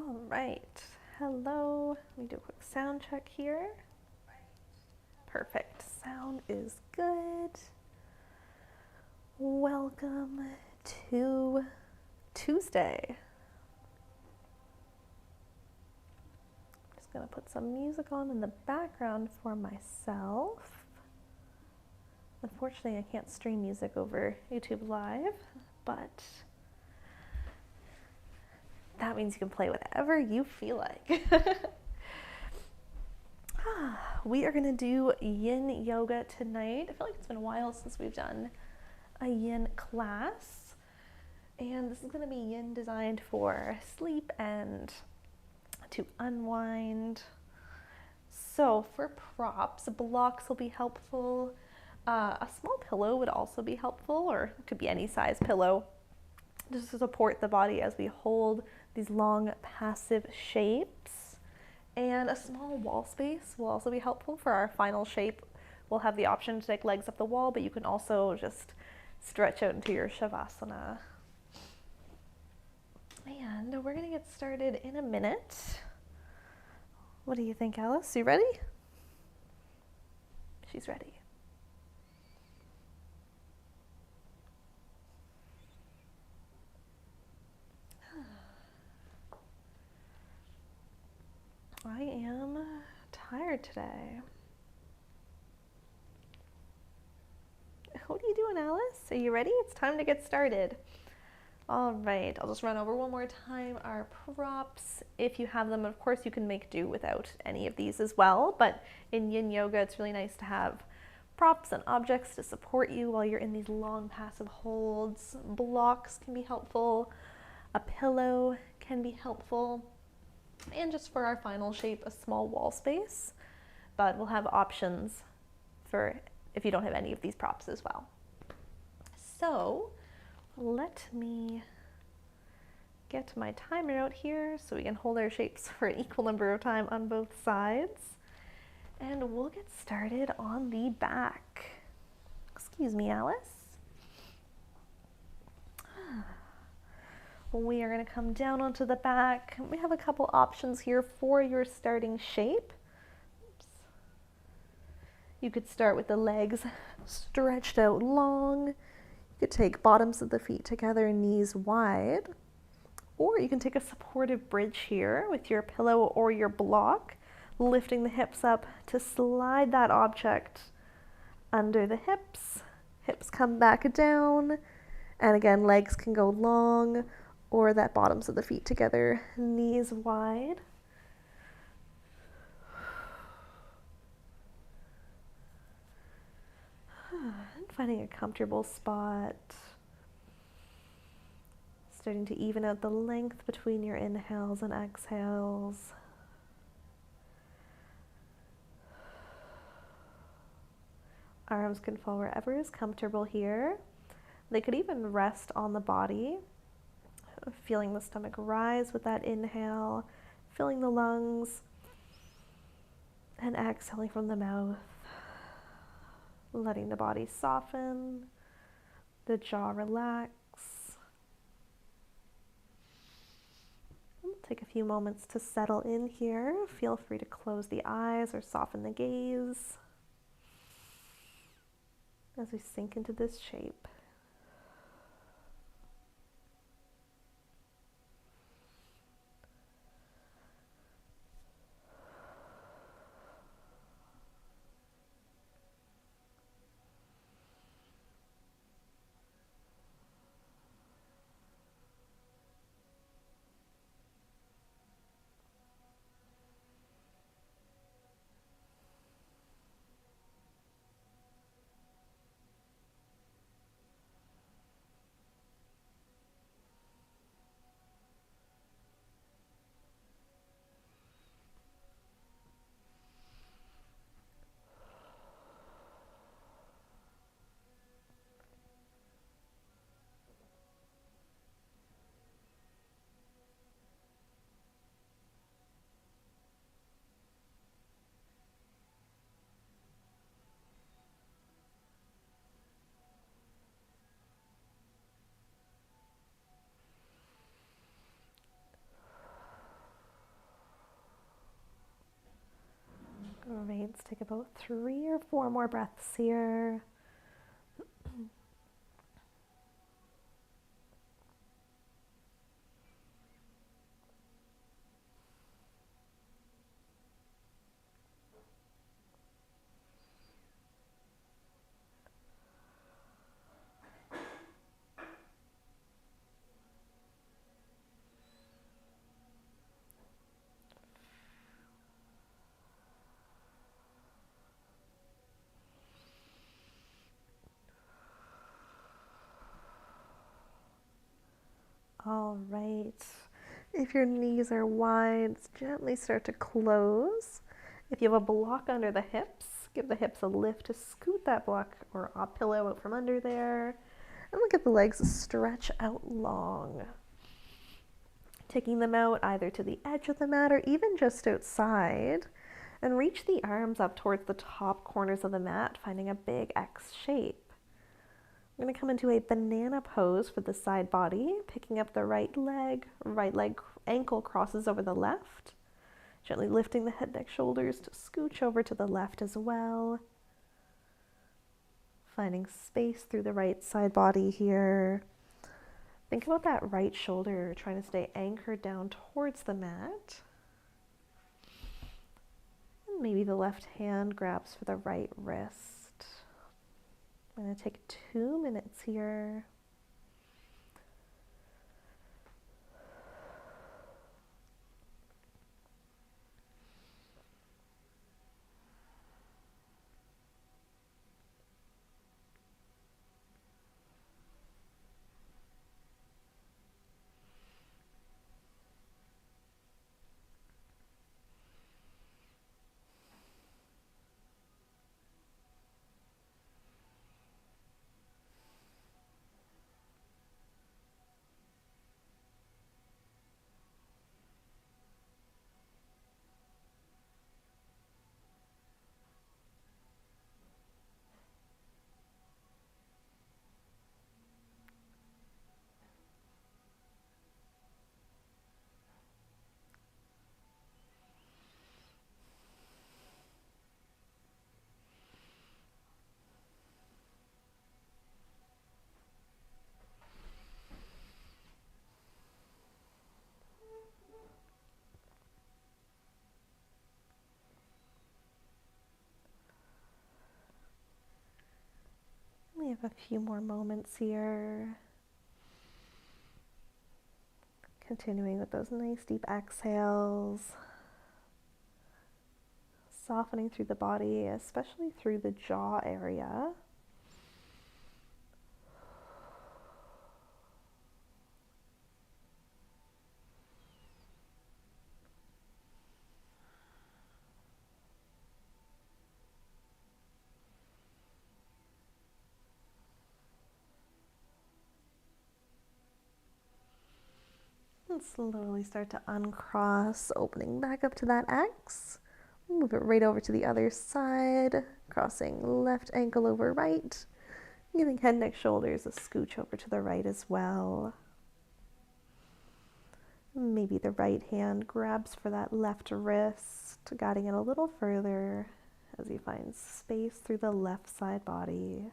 All right. Hello. Let me do a quick sound check here. Perfect. Sound is good. Welcome to Tuesday. Just going to put some music on in the background for myself. Unfortunately, I can't stream music over YouTube Live, but that means you can play whatever you feel like. We are going to do yin yoga tonight. I feel like it's been a while since we've done a yin class. And this is going to be yin designed for sleep and to unwind. So for props, blocks will be helpful. A small pillow would also be helpful, or it could be any size pillow, just to support the body as we hold these long passive shapes. And a small wall space will also be helpful for our final shape. We'll have the option to take legs up the wall, but you can also just stretch out into your shavasana. And we're gonna get started in a minute. What do you think, Alice? You ready? She's ready. I am tired today. What are you doing, Alice? Are you ready? It's time to get started. All right, I'll just run over one more time our props. If you have them, of course, you can make do without any of these as well, but in yin yoga, it's really nice to have props and objects to support you while you're in these long passive holds. Blocks can be helpful. A pillow can be helpful. And just for our final shape, a small wall space, but we'll have options for if you don't have any of these props as well. So let me get my timer out here so we can hold our shapes for an equal number of time on both sides. And we'll get started on the back. Excuse me, Alice. We are going to come down onto the back. We have a couple options here for your starting shape. Oops. You could start with the legs stretched out long. You could take bottoms of the feet together, knees wide. Or you can take a supportive bridge here with your pillow or your block, lifting the hips up to slide that object under the hips. Hips come back down. And again, legs can go long, or that bottoms of the feet together, knees wide. And finding a comfortable spot. Starting to even out the length between your inhales and exhales. Arms can fall wherever is comfortable here. They could even rest on the body. Feeling the stomach rise with that inhale, filling the lungs, and exhaling from the mouth, letting the body soften, the jaw relax. We'll take a few moments to settle in here. Feel free to close the eyes or soften the gaze as we sink into this shape. right, let's take about 3 or 4 more breaths here. All right. If your knees are wide, gently start to close. If you have a block under the hips, give the hips a lift to scoot that block or a pillow out from under there. And look at the legs stretch out long. Taking them out either to the edge of the mat or even just outside. And reach the arms up towards the top corners of the mat, finding a big X shape. I'm going to come into a banana pose for the side body, picking up the right leg ankle crosses over the left, gently lifting the head, neck, shoulders to scooch over to the left as well. Finding space through the right side body here. Think about that right shoulder, trying to stay anchored down towards the mat. And maybe the left hand grabs for the right wrist. I'm going to take 2 minutes here. We have a few more moments here. Continuing with those nice deep exhales. Softening through the body, especially through the jaw area. And slowly start to uncross, opening back up to that X. Move it right over to the other side, crossing left ankle over right, giving head, neck, shoulders a scooch over to the right as well. Maybe the right hand grabs for that left wrist, guiding it a little further as you find space through the left side body.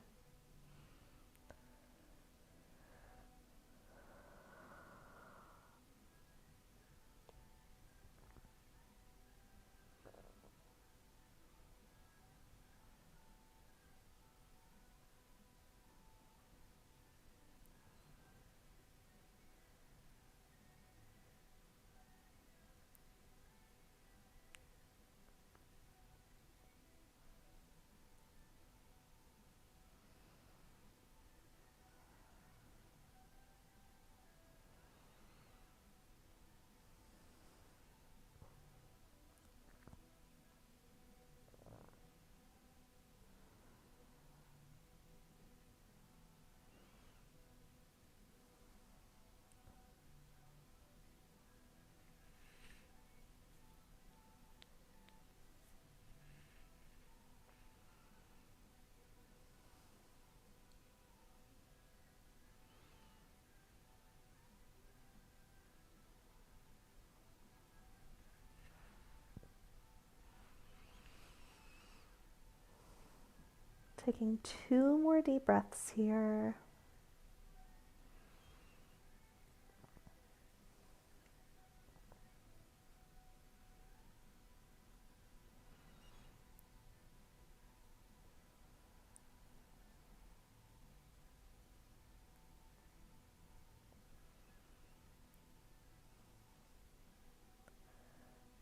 Taking 2 more deep breaths here.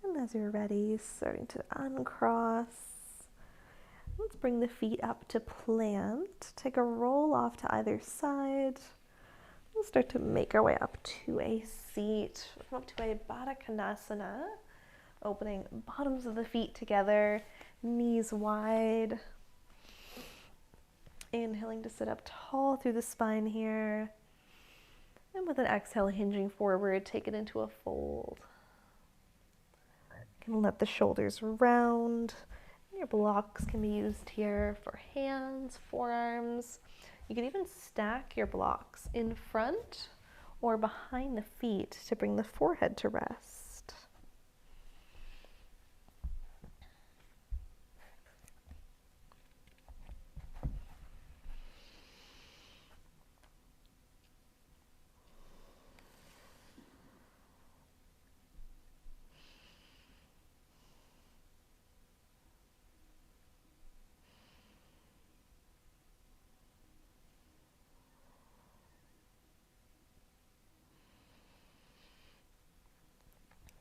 And as you're ready, starting to uncross. Let's bring the feet up to plant. Take a roll off to either side. We'll start to make our way up to a seat, up to a Baddha Konasana, opening bottoms of the feet together, knees wide. Inhaling to sit up tall through the spine here. And with an exhale, hinging forward, take it into a fold. You can let the shoulders round. Your blocks can be used here for hands, forearms. You can even stack your blocks in front or behind the feet to bring the forehead to rest.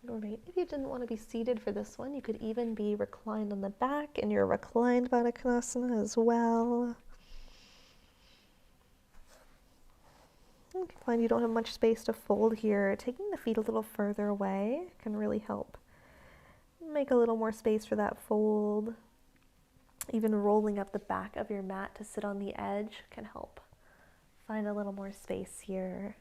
Great. If you didn't want to be seated for this one, you could even be reclined on the back in your reclined Baddha Konasana as well. If you find you don't have much space to fold here, taking the feet a little further away can really help make a little more space for that fold. Even rolling up the back of your mat to sit on the edge can help find a little more space here.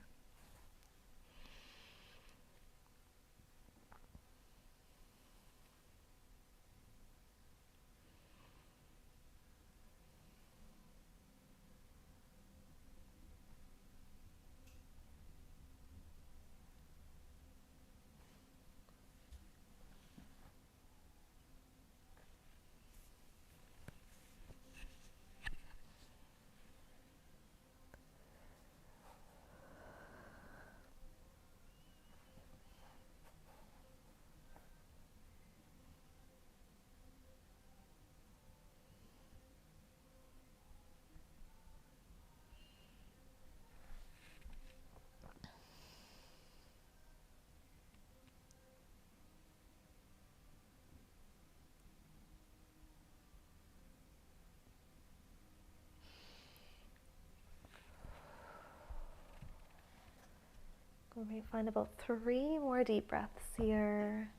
We may find about 3 more deep breaths here.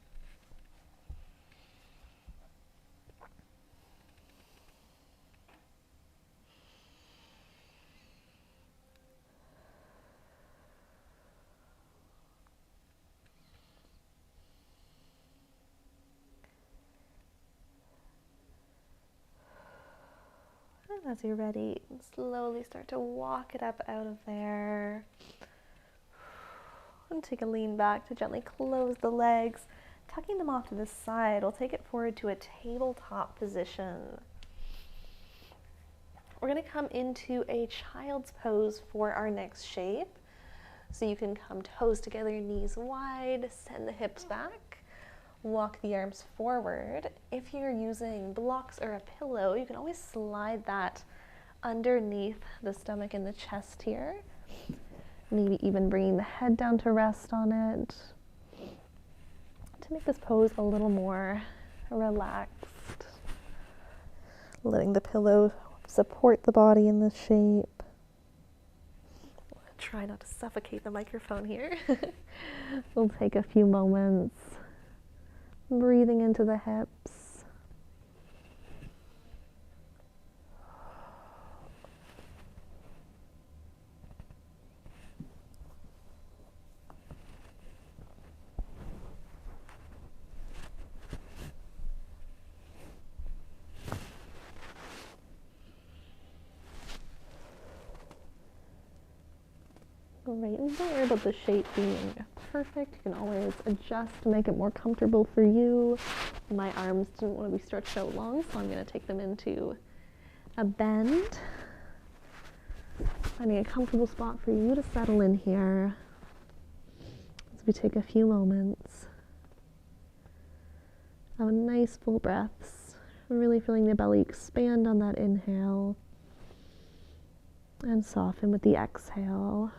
And as you're ready, slowly start to walk it up out of there. And take a lean back to gently close the legs, tucking them off to the side. We'll take it forward to a tabletop position. We're going to come into a child's pose for our next shape. So you can come toes together, knees wide, send the hips back, walk the arms forward. If you're using blocks or a pillow, you can always slide that underneath the stomach and the chest here. Maybe even bringing the head down to rest on it to make this pose a little more relaxed. Letting the pillow support the body in this shape. Try not to suffocate the microphone here. We'll take a few moments breathing into the hips. Great, and don't worry about the shape being perfect. You can always adjust to make it more comfortable for you. My arms didn't want to be stretched out long, so I'm going to take them into a bend. Finding a comfortable spot for you to settle in here as we take a few moments of nice full breaths, really feeling the belly expand on that inhale and soften with the exhale.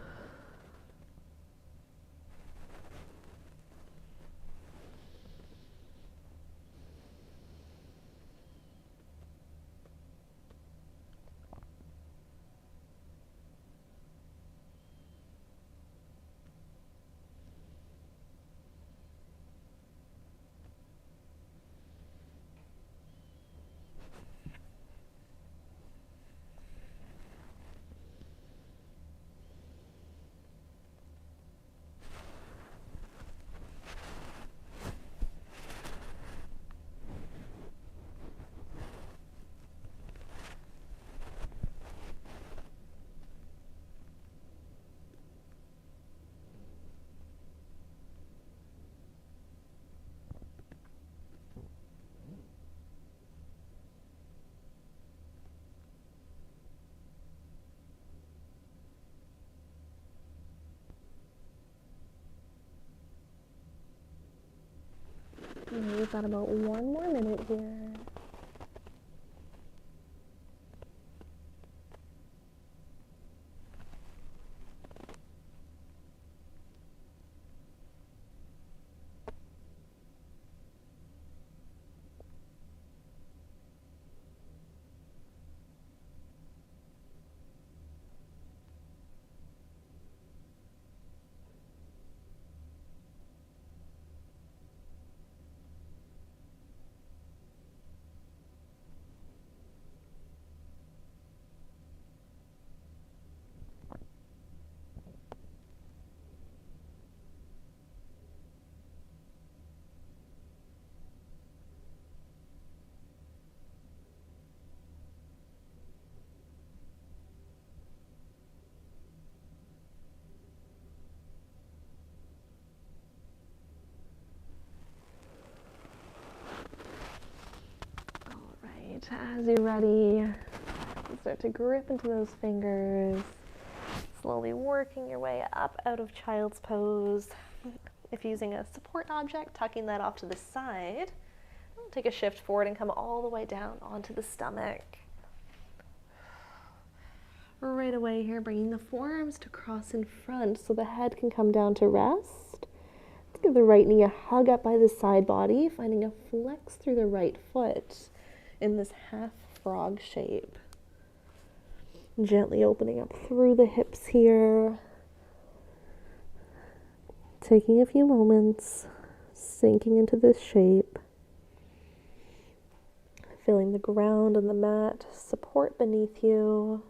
We've got about 1 more minute here. As you're ready, start to grip into those fingers, slowly working your way up out of child's pose. If using a support object, tucking that off to the side. Take a shift forward and come all the way down onto the stomach. Right away here, bringing the forearms to cross in front so the head can come down to rest. Give the right knee a hug up by the side body, finding a flex through the right foot in this half frog shape. Gently opening up through the hips here. Taking a few moments, sinking into this shape. Feeling the ground and the mat support beneath you.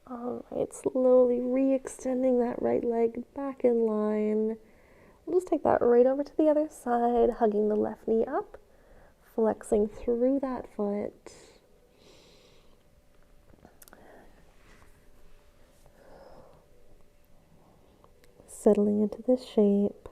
All right, slowly re-extending that right leg back in line. We'll just take that right over to the other side, hugging the left knee up, flexing through that foot. Settling into this shape.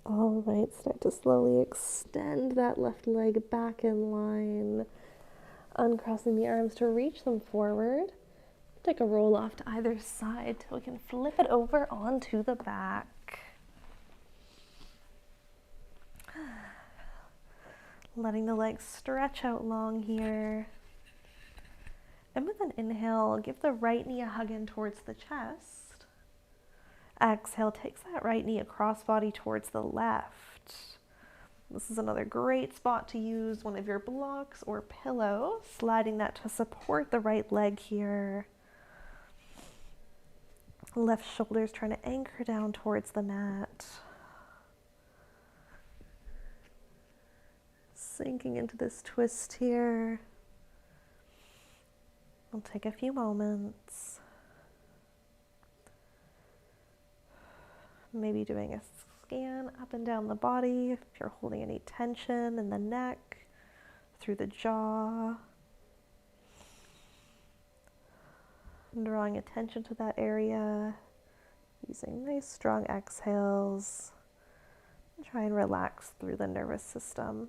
All right, start to slowly extend that left leg back in line, uncrossing the arms to reach them forward. Take a roll off to either side till we can flip it over onto the back. Letting the legs stretch out long here. And with an inhale, give the right knee a hug in towards the chest. Exhale, takes that right knee across body towards the left. This is another great spot to use one of your blocks or pillow, sliding that to support the right leg here. Left shoulder's trying to anchor down towards the mat. Sinking into this twist here. We'll take a few moments. Maybe doing a scan up and down the body if you're holding any tension in the neck, through the jaw. And drawing attention to that area, using nice strong exhales. And try and relax through the nervous system.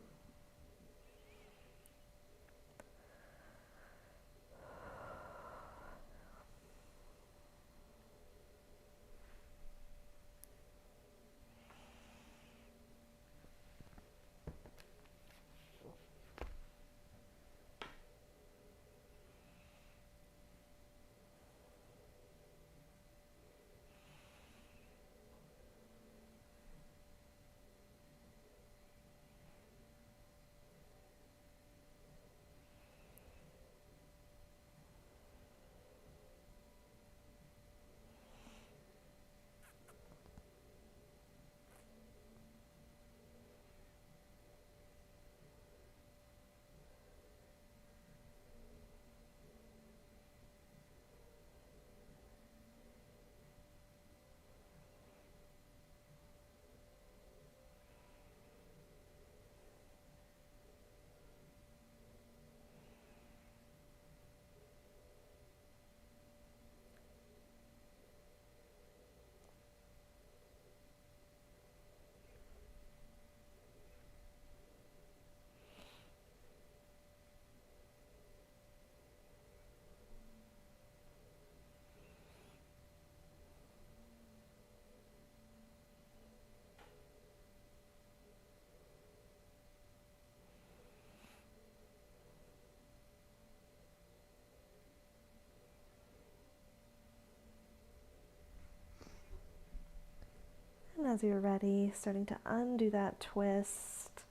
And as you're ready, starting to undo that twist.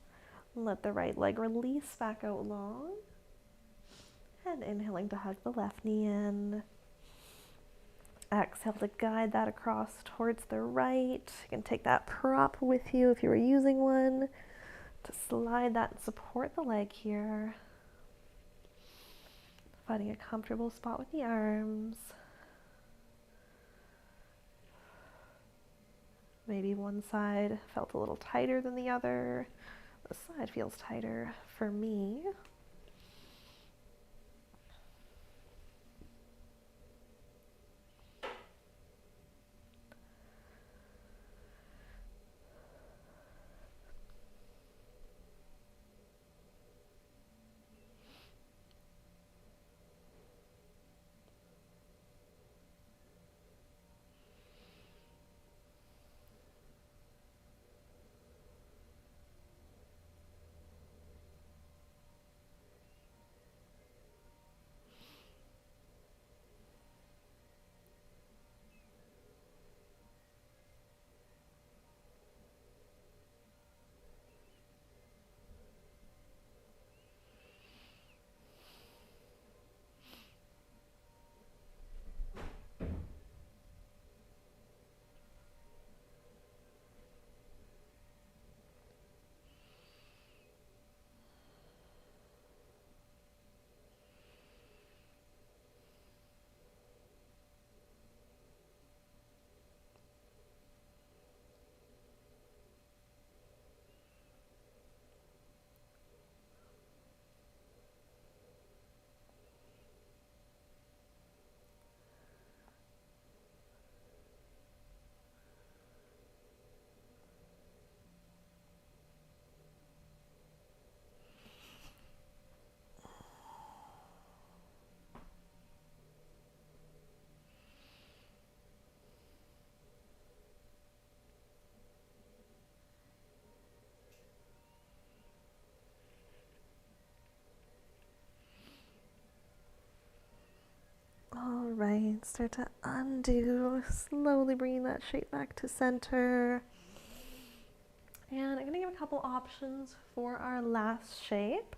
Let the right leg release back out long. And inhaling to hug the left knee in. Exhale to guide that across towards the right. You can take that prop with you if you were using one to slide that and support the leg here. Finding a comfortable spot with the arms. Maybe one side felt a little tighter than the other. This side feels tighter for me. All right, start to undo, slowly bringing that shape back to center. And I'm gonna give a couple options for our last shape.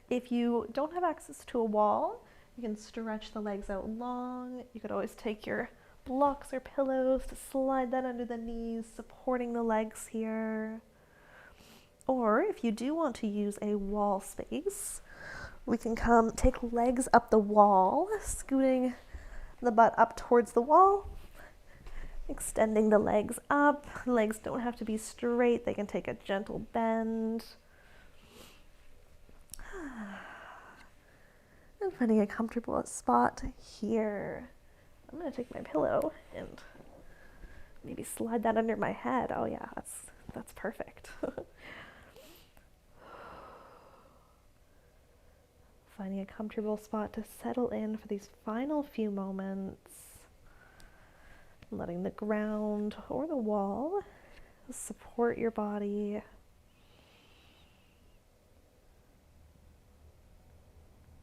If you don't have access to a wall, you can stretch the legs out long. You could always take your blocks or pillows to slide that under the knees, supporting the legs here. Or if you do want to use a wall space, we can take legs up the wall, scooting the butt up towards the wall, extending the legs up. Legs don't have to be straight, they can take a gentle bend. And finding a comfortable spot here. I'm gonna take my pillow and maybe slide that under my head. Oh yeah, that's perfect. Finding a comfortable spot to settle in for these final few moments. Letting the ground or the wall support your body.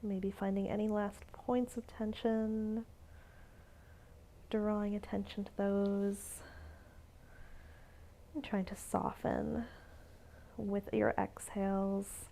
Maybe finding any last points of tension, drawing attention to those, and trying to soften with your exhales.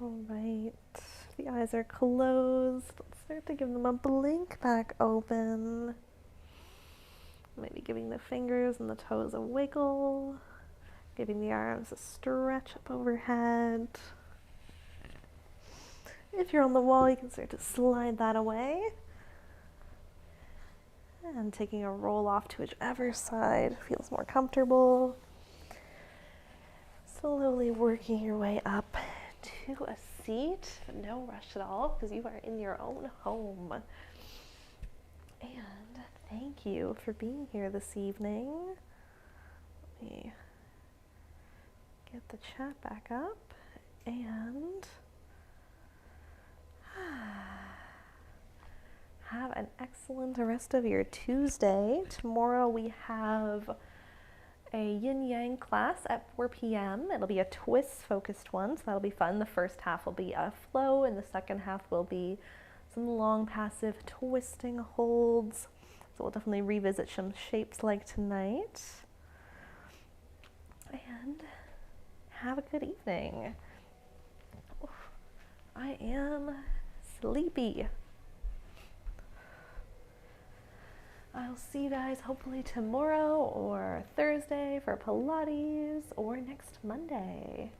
All right, the eyes are closed. Let's start to give them a blink back open. Maybe giving the fingers and the toes a wiggle, giving the arms a stretch up overhead. If you're on the wall, you can start to slide that away. And taking a roll off to whichever side feels more comfortable. Slowly working your way up to a seat. No rush at all, because you are in your own home. And thank you for being here this evening. Let me get the chat back up and have an excellent rest of your Tuesday. Tomorrow we have a yin-yang class at 4 p.m. It'll be a twist focused one, so that'll be fun. The first half will be a flow and the second half will be some long passive twisting holds. So we'll definitely revisit some shapes like tonight. And have a good evening. I am sleepy. I'll see you guys hopefully tomorrow or Thursday for Pilates or next Monday.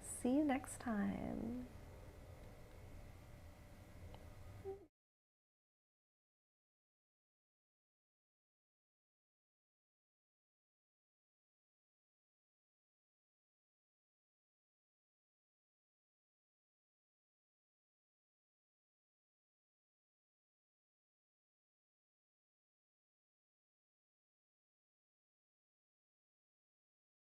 See you next time.